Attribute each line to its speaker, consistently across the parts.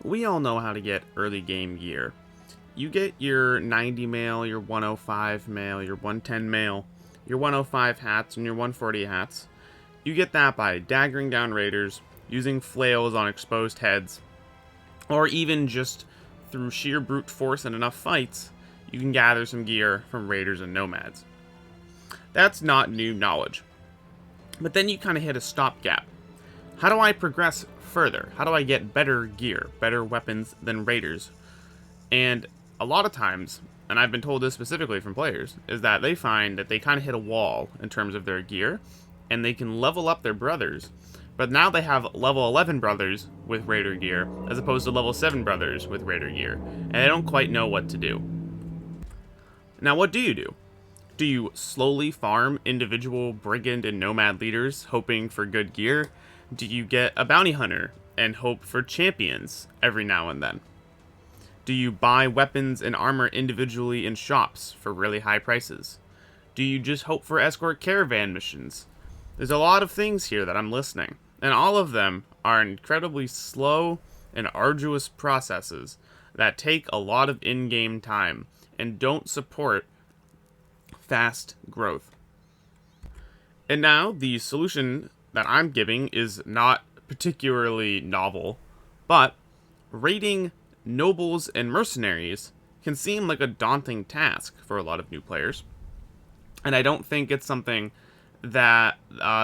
Speaker 1: we all know how to get early game gear. You get your 90 mail, your 105 mail, your 110 mail, your 105 hats, and your 140 hats. You get that by daggering down raiders, using flails on exposed heads, or even just through sheer brute force and enough fights, you can gather some gear from raiders and nomads. That's not new knowledge. But then you kind of hit a stopgap. How do I progress further? How do I get better gear, better weapons than raiders? And a lot of times, and I've been told this specifically from players, is that they find that they kind of hit a wall in terms of their gear, and they can level up their brothers. But now they have level 11 brothers with raider gear, as opposed to level 7 brothers with raider gear, and they don't quite know what to do. Now, what do you do? Do you slowly farm individual brigand and nomad leaders, hoping for good gear? Do you get a bounty hunter and hope for champions every now and then? Do you buy weapons and armor individually in shops for really high prices? Do you just hope for escort caravan missions? There's a lot of things here that I'm listening, and all of them are incredibly slow and arduous processes that take a lot of in-game time and don't support fast growth. And now, the solution that I'm giving is not particularly novel, but raiding nobles and mercenaries can seem like a daunting task for a lot of new players. And I don't think it's something that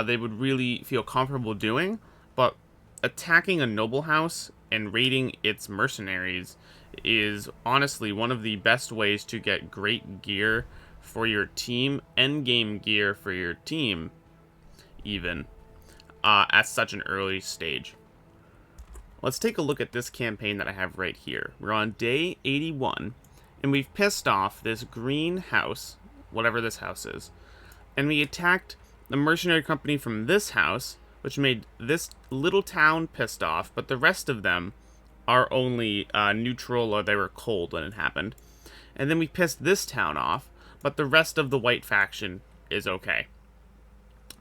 Speaker 1: they would really feel comfortable doing, but attacking a noble house and raiding its mercenaries is honestly one of the best ways to get great gear for your team, endgame gear for your team, even, at such an early stage. Let's take a look at this campaign that I have right here. We're on day 81, and we've pissed off this green house, whatever this house is, and we attacked the mercenary company from this house, which made this little town pissed off, but the rest of them are only neutral, or they were cold when it happened. And then we pissed this town off, but the rest of the white faction is okay.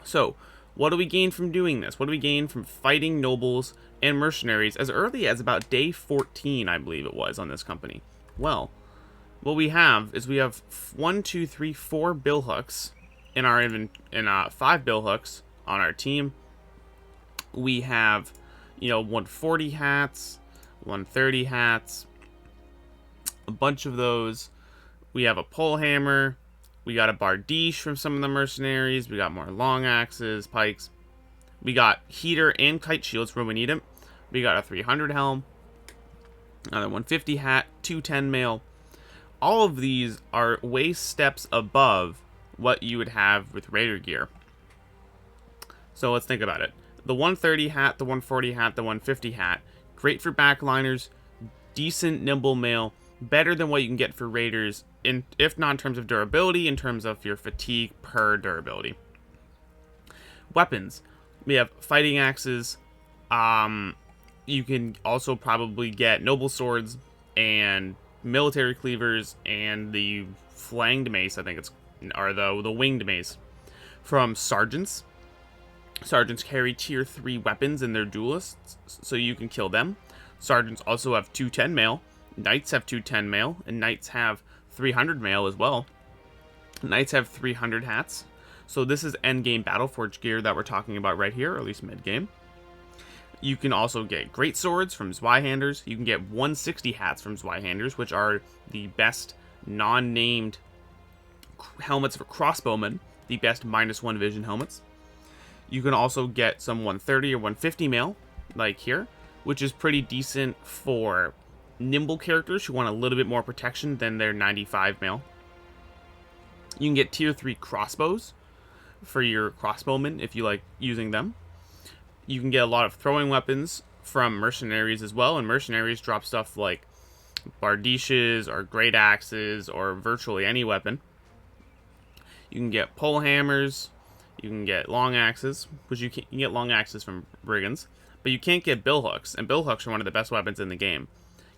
Speaker 1: So, what do we gain from doing this? What do we gain from fighting nobles and mercenaries as early as about day 14, I believe it was, on this company? Well, what we have is we have 1, 2, 3, 4 billhooks in our 5 billhooks on our team. We have, 140 hats, 130 hats, a bunch of those. We have a pole hammer. We got a bardiche from some of the mercenaries. We got more long axes, pikes. We got heater and kite shields when we need them. We got a 300 helm, another 150 hat, 210 mail. All of these are way steps above what you would have with raider gear. So let's think about it. The 130 hat, the 140 hat, the 150 hat, great for backliners, decent nimble mail, better than what you can get for raiders, if not in terms of durability, in terms of your fatigue per durability. Weapons. We have fighting axes. You can also probably get noble swords and military cleavers and the flanged mace, I think it's, or the winged mace from sergeants. Sergeants carry tier 3 weapons in their duelists, so you can kill them. Sergeants also have 210 mail. Knights have 210 mail, and knights have 300 mail as well. Knights have 300 hats. So this is endgame Battleforge gear that we're talking about right here, or at least mid-game. You can also get great swords from Zweihanders. You can get 160 hats from Zweihanders, which are the best non-named helmets for crossbowmen, the best -1 vision helmets. You can also get some 130 or 150 mail, like here, which is pretty decent for nimble characters who want a little bit more protection than their 95 mail. You can get tier 3 crossbows for your crossbowmen if you like using them. You can get a lot of throwing weapons from mercenaries as well, and mercenaries drop stuff like bardiches or great axes or virtually any weapon. You can get pole hammers. You can get long axes, which you can get long axes from brigands, but you can't get billhooks, and billhooks are one of the best weapons in the game.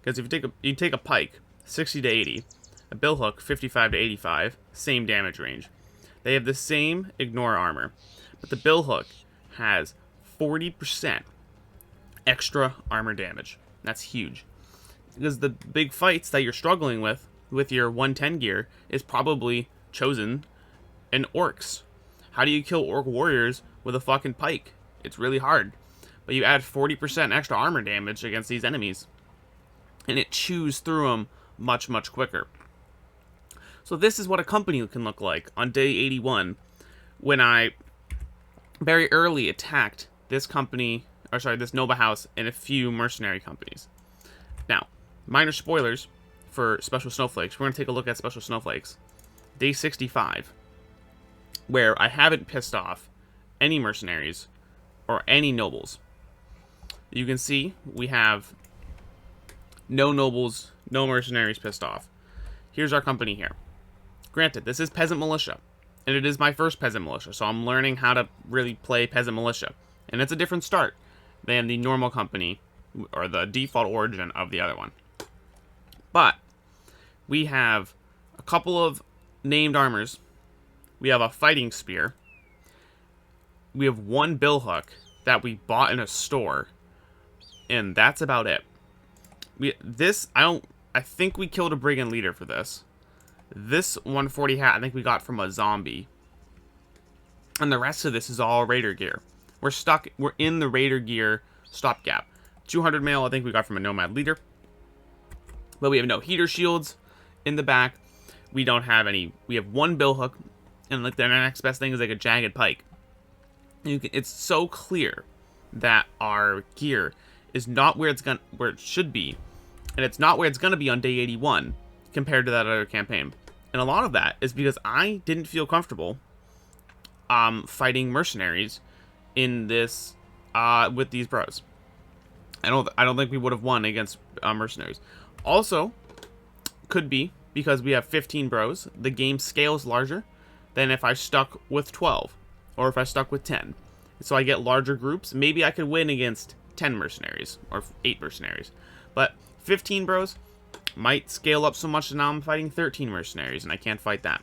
Speaker 1: Because if you take a pike, 60 to 80, a billhook, 55 to 85, same damage range. They have the same ignore armor, but the billhook has 40% extra armor damage. That's huge. Because the big fights that you're struggling with your 110 gear is probably chosen in orcs. How do you kill orc warriors with a fucking pike? It's really hard. But you add 40% extra armor damage against these enemies, and it chews through them much, much quicker. So this is what a company can look like on day 81, when I very early attacked this company, or sorry, this noble house and a few mercenary companies. Now, minor spoilers for special snowflakes. We're going to take a look at special snowflakes. Day 65, where I haven't pissed off any mercenaries or any nobles. You can see we have no nobles, no mercenaries pissed off. Here's our company here. Granted, this is peasant militia, and it is my first peasant militia, so I'm learning how to really play peasant militia. And it's a different start than the normal company, or the default origin of the other one. But we have a couple of named armors. We have a fighting spear. We have one billhook that we bought in a store, and that's about it. I think we killed a brigand leader for this. This 140 hat I think we got from a zombie. And the rest of this is all raider gear. We're in the raider gear stopgap. 200 mail I think we got from a nomad leader. But we have no heater shields in the back. We don't have any. We have one billhook, and like the next best thing is like a jagged pike. It's so clear that our gear is not where it should be, and it's not where it's gonna be on day 81 compared to that other campaign. And a lot of that is because I didn't feel comfortable fighting mercenaries in this with these bros. I don't think we would have won against mercenaries. Also, could be because we have 15 bros. The game scales larger than if I stuck with 12 or if I stuck with 10. So I get larger groups. Maybe I could win against 10 mercenaries or 8 mercenaries. But 15 bros might scale up so much that now I'm fighting 13 mercenaries and I can't fight that.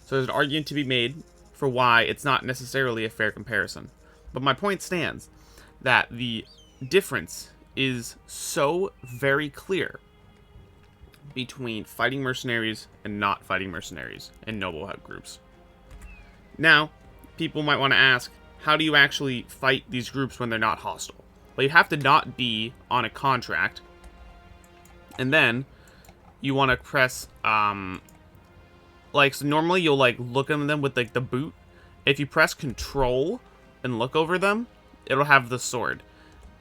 Speaker 1: So there's an argument to be made for why it's not necessarily a fair comparison. But my point stands that the difference is so very clear between fighting mercenaries and not fighting mercenaries in noble groups. Now, people might want to ask, how do you actually fight these groups when they're not hostile? Well, you have to not be on a contract, and then you want to press, like, so normally you'll, like, look at them with, like, the boot. If you press Control and look over them, it'll have the sword.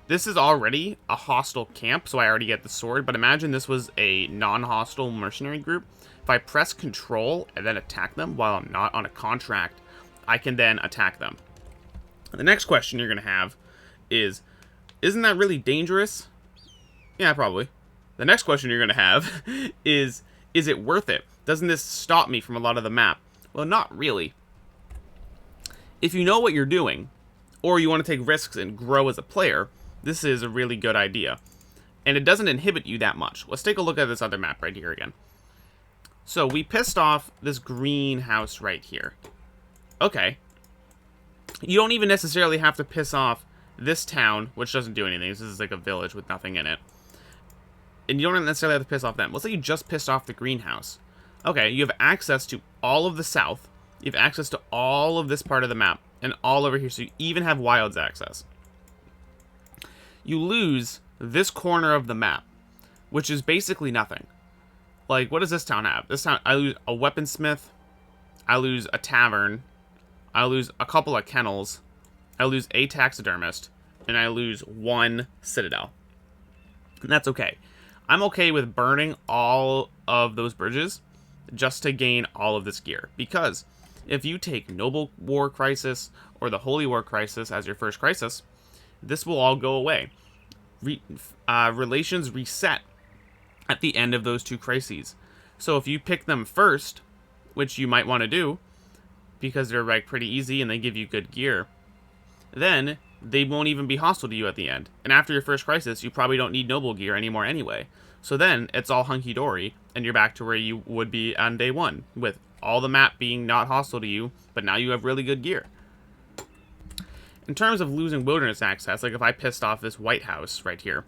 Speaker 1: This is already a hostile camp, so I already get the sword, but imagine this was a non-hostile mercenary group. If I press Control and then attack them while I'm not on a contract, I can then attack them. The next question you're going to have is, isn't that really dangerous? Yeah, probably. The next question you're going to have is it worth it? Doesn't this stop me from a lot of the map? Well, not really. If you know what you're doing, or you want to take risks and grow as a player, this is a really good idea. And it doesn't inhibit you that much. Let's take a look at this other map right here again. So we pissed off this green house right here. Okay. You don't even necessarily have to piss off this town, which doesn't do anything. This is like a village with nothing in it. And you don't necessarily have to piss off them. Let's say you just pissed off the greenhouse. Okay, you have access to all of the south. You have access to all of this part of the map. And all over here, so you even have wilds access. You lose this corner of the map, which is basically nothing. Like, what does this town have? This town, I lose a weaponsmith. I lose a tavern. I lose a couple of kennels. I lose a taxidermist. And I lose one citadel. And that's okay. I'm okay with burning all of those bridges just to gain all of this gear. Because if you take Noble War Crisis or the Holy War Crisis as your first crisis, this will all go away. Relations reset at the end of those two crises. So if you pick them first, which you might want to do, because they're like pretty easy and they give you good gear, then they won't even be hostile to you at the end. And after your first crisis, you probably don't need noble gear anymore anyway. So then it's all hunky-dory, and you're back to where you would be on day one, with all the map being not hostile to you, but now you have really good gear. In terms of losing wilderness access, like if I pissed off this White House right here,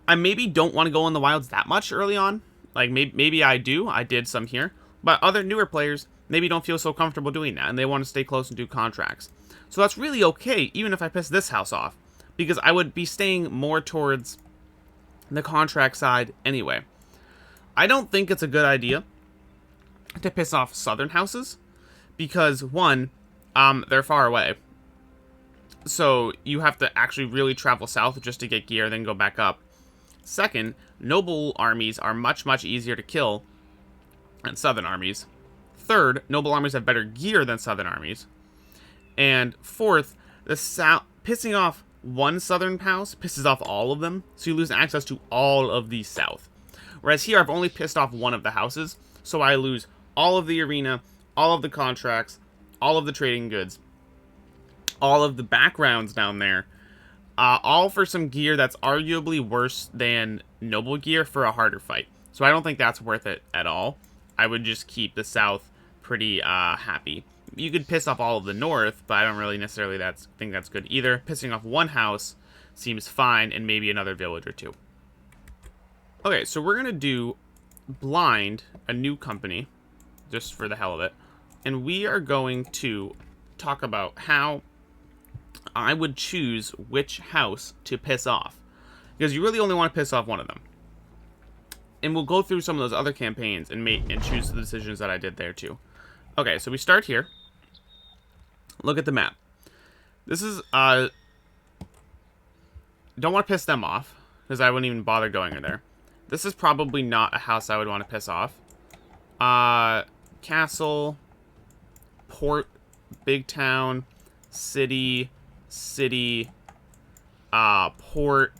Speaker 1: I maybe don't want to go in the wilds that much early on. Like, maybe I do. I did some here. But other newer players maybe don't feel so comfortable doing that, and they want to stay close and do contracts. So that's really okay, even if I piss this house off, because I would be staying more towards the contract side anyway. I don't think it's a good idea to piss off southern houses, because one, they're far away. So you have to actually really travel south just to get gear, then go back up. Second, noble armies are much, much easier to kill than southern armies. Third, noble armies have better gear than southern armies. And fourth, the pissing off one southern house pisses off all of them, so you lose access to all of the south. Whereas here, I've only pissed off one of the houses, so I lose all of the arena, all of the contracts, all of the trading goods, all of the backgrounds down there, all for some gear that's arguably worse than noble gear for a harder fight. So I don't think that's worth it at all. I would just keep the south pretty happy. You could piss off all of the north, but I don't really necessarily think that's good either. Pissing off one house seems fine, and maybe another village or two. Okay, so we're going to do blind a new company, just for the hell of it. And we are going to talk about how I would choose which house to piss off. Because you really only want to piss off one of them. And we'll go through some of those other campaigns and choose the decisions that I did there too. Okay, so we start here. Look at the map. This is, don't want to piss them off, because I wouldn't even bother going in there. This is probably not a house I would want to piss off. Castle, port, big town, city, port,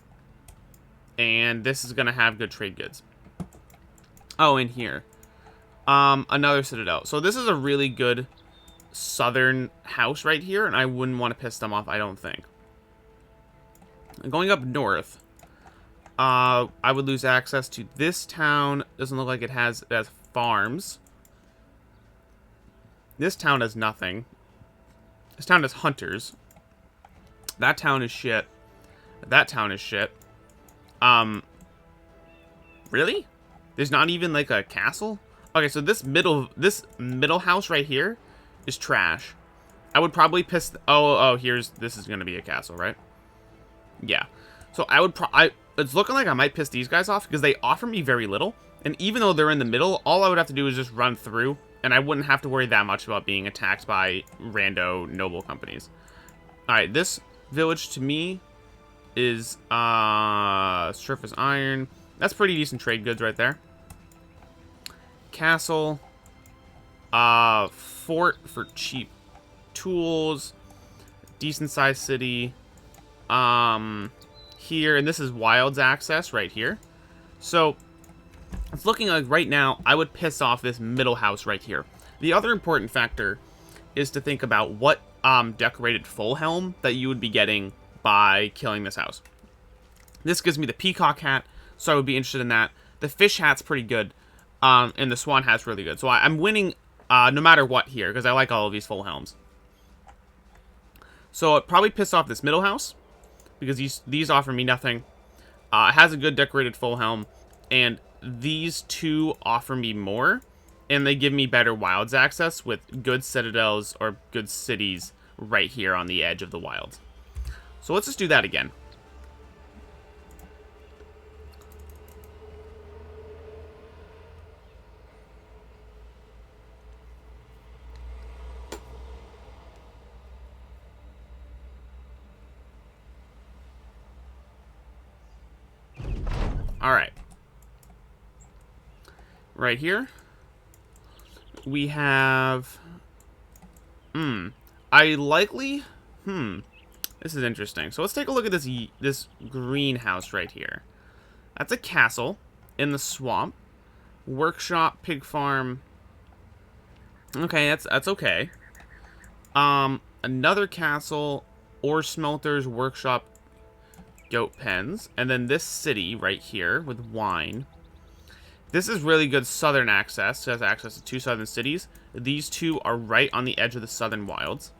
Speaker 1: and this is going to have good trade goods. Oh, in here. Another citadel. So this is a really good southern house right here, and I wouldn't want to piss them off, I don't think. Going up north, I would lose access to this town. Doesn't look like it has farms. This town has nothing. This town has hunters. That town is shit. That town is shit. Really? There's not even like a castle? Okay, so this middle house right here is trash. I would probably piss... this is going to be a castle, right? Yeah. So I would it's looking like I might piss these guys off because they offer me very little. And even though they're in the middle, all I would have to do is just run through. And I wouldn't have to worry that much about being attacked by rando noble companies. Alright, this village to me is surface iron. That's pretty decent trade goods right there. Castle. Fort for cheap tools. Decent sized city. Here, and this is wilds access right here. So it's looking like right now I would piss off this middle house right here. The other important factor is to think about what decorated full helm that you would be getting by killing this house. This gives me the peacock hat, so I would be interested in that. The fish hat's pretty good, and the swan hat's really good. So I'm winning no matter what here, because I like all of these full helms. So I'd probably piss off this middle house, because these offer me nothing. It has a good decorated full helm, and these two offer me more, and they give me better wilds access with good citadels or good cities right here on the edge of the wilds. So let's just do that again. Alright. Right here, we have... This is interesting. So let's take a look at this greenhouse right here. That's a castle in the swamp. Workshop, pig farm. Okay, that's okay. Another castle, ore smelters, workshop, goat pens, and then this city right here with wine. This is really good southern access. It has access to two southern cities. These two are right on the edge of the southern wilds.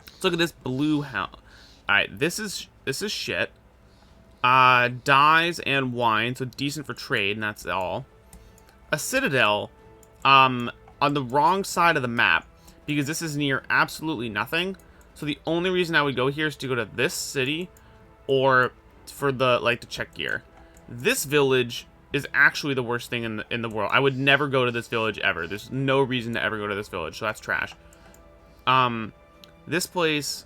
Speaker 1: Let's look at this blue house. Alright, this is shit. Dyes and wine, so decent for trade, and that's all. A citadel, on the wrong side of the map, because this is near absolutely nothing. So the only reason I would go here is to go to this city, or for the, like, to check gear. This village is actually the worst thing in the world. I would never go to this village ever. There's no reason to ever go to this village, so that's trash. This place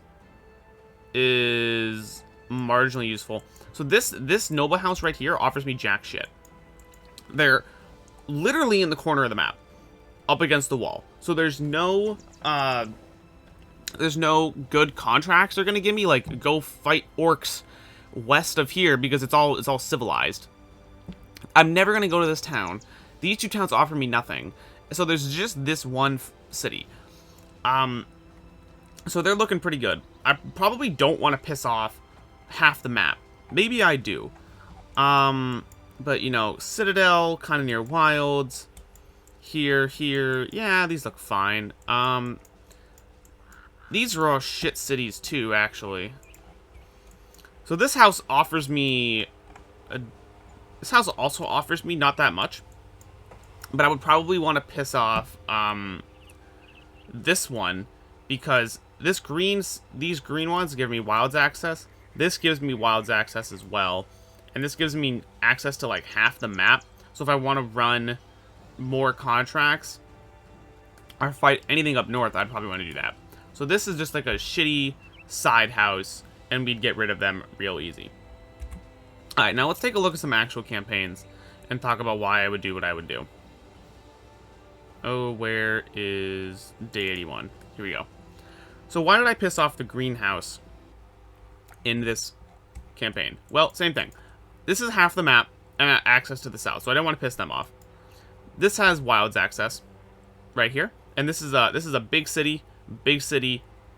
Speaker 1: is marginally useful. So this noble house right here offers me jack shit. They're literally in the corner of the map, up against the wall. So there's no good contracts they're gonna give me, like go fight orcs west of here, because it's all civilized. I'm never gonna go to this town. These two towns offer me nothing. So there's just this one city. So they're looking pretty good. I probably don't want to piss off half the map. Maybe I do. But, you know, Citadel, kind of near Wilds. Here. Yeah, these look fine. These are all shit cities, too, actually. So this house offers me... This house also offers me not that much. But I would probably want to piss off, this one, because these green ones give me Wilds access. This gives me Wilds access as well. And this gives me access to, like, half the map. So if I want to run more contracts or fight anything up north, I'd probably want to do that. So this is just like a shitty side house, and we'd get rid of them real easy. Alright, now let's take a look at some actual campaigns and talk about why I would do what I would do. Oh, where is day 81? Here we go. So why did I piss off the greenhouse in this campaign? Well, same thing. This is half the map and access to the south, so I don't want to piss them off. This has Wilds access right here, and this is a big city,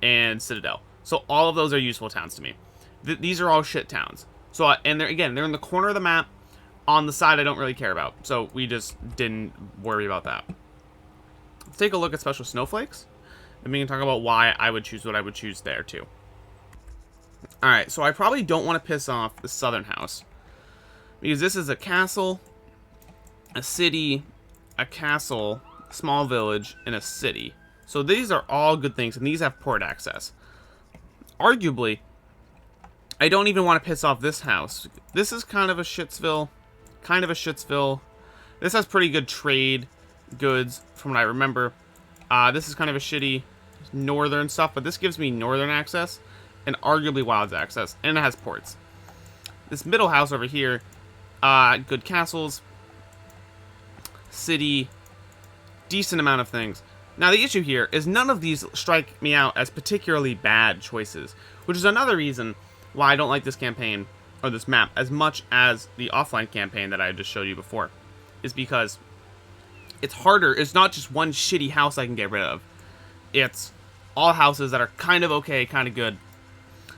Speaker 1: and Citadel. So all of those are useful towns to me. These are all shit towns. So and they're in the corner of the map. On the side, I don't really care about. So we just didn't worry about that. Let's take a look at special snowflakes, and we can talk about why I would choose what I would choose there too. All right, so I probably don't want to piss off the southern house, because this is a castle, a city, a castle, small village, and a city. So these are all good things, and these have port access. Arguably, I don't even want to piss off this house. This is kind of a shitsville. This has pretty good trade goods, from what I remember. This is kind of a shitty northern stuff, but this gives me northern access, and arguably Wilds access, and it has ports. This middle house over here, good castles, city, decent amount of things. Now the issue here is none of these strike me out as particularly bad choices, which is another reason why I don't like this campaign, or this map, as much as the offline campaign that I just showed you before, is because it's harder. It's not just one shitty house I can get rid of. It's all houses that are kind of okay, kind of good.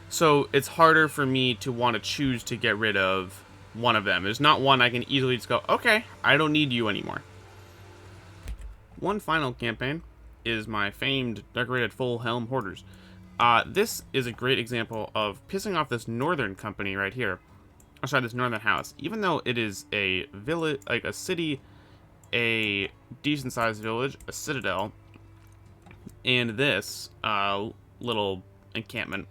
Speaker 1: So it's harder for me to want to choose to get rid of one of them. There's not one I can easily just go, okay, I don't need you anymore. One final campaign is my famed decorated full helm hoarders. This is a great example of pissing off this northern company right here. Oh, sorry, this northern house. Even though it is a village, like a city, a decent sized village, a citadel, and this little encampment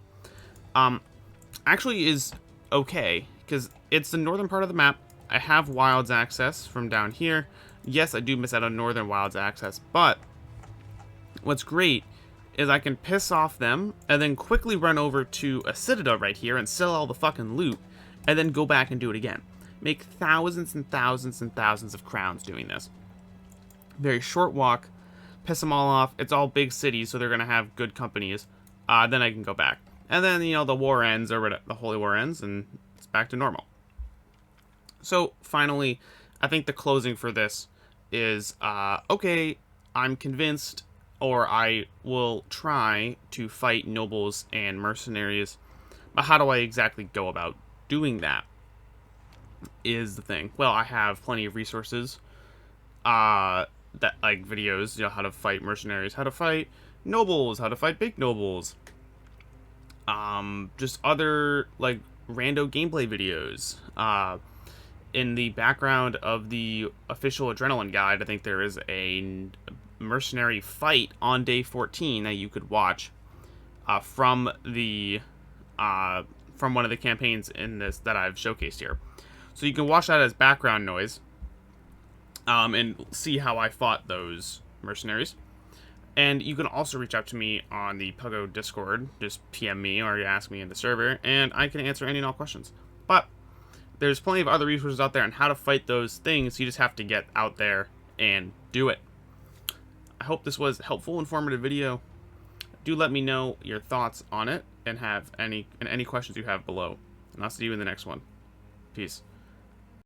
Speaker 1: actually is okay, because it's the northern part of the map. I have Wilds access from down here. Yes, I do miss out on northern Wilds access, but what's great is I can piss off them and then quickly run over to a citadel right here and sell all the fucking loot, and then go back and do it again. Make thousands and thousands and thousands of crowns doing this. Very short walk, piss them all off. It's all big cities, so they're gonna have good companies. Then I can go back. And then, you know, the war ends, or the Holy War ends, and it's back to normal. So, finally, I think the closing for this is, okay, I'm convinced, or I will try to fight nobles and mercenaries, but how do I exactly go about doing that, is the thing. Well, I have plenty of resources, that, like, videos, you know, how to fight mercenaries, how to fight nobles, how to fight big nobles, just other, like, rando gameplay videos. In the background of the official Adrenaline guide, I think there is a mercenary fight on day 14 that you could watch from one of the campaigns in this that I've showcased here. So you can watch that as background noise and see how I fought those mercenaries. And you can also reach out to me on the Puggo Discord. Just PM me or you ask me in the server, and I can answer any and all questions. But there's plenty of other resources out there on how to fight those things. You just have to get out there and do it. I hope this was a helpful, informative video. Do let me know your thoughts on it and have any questions you have below. And I'll see you in the next one. Peace.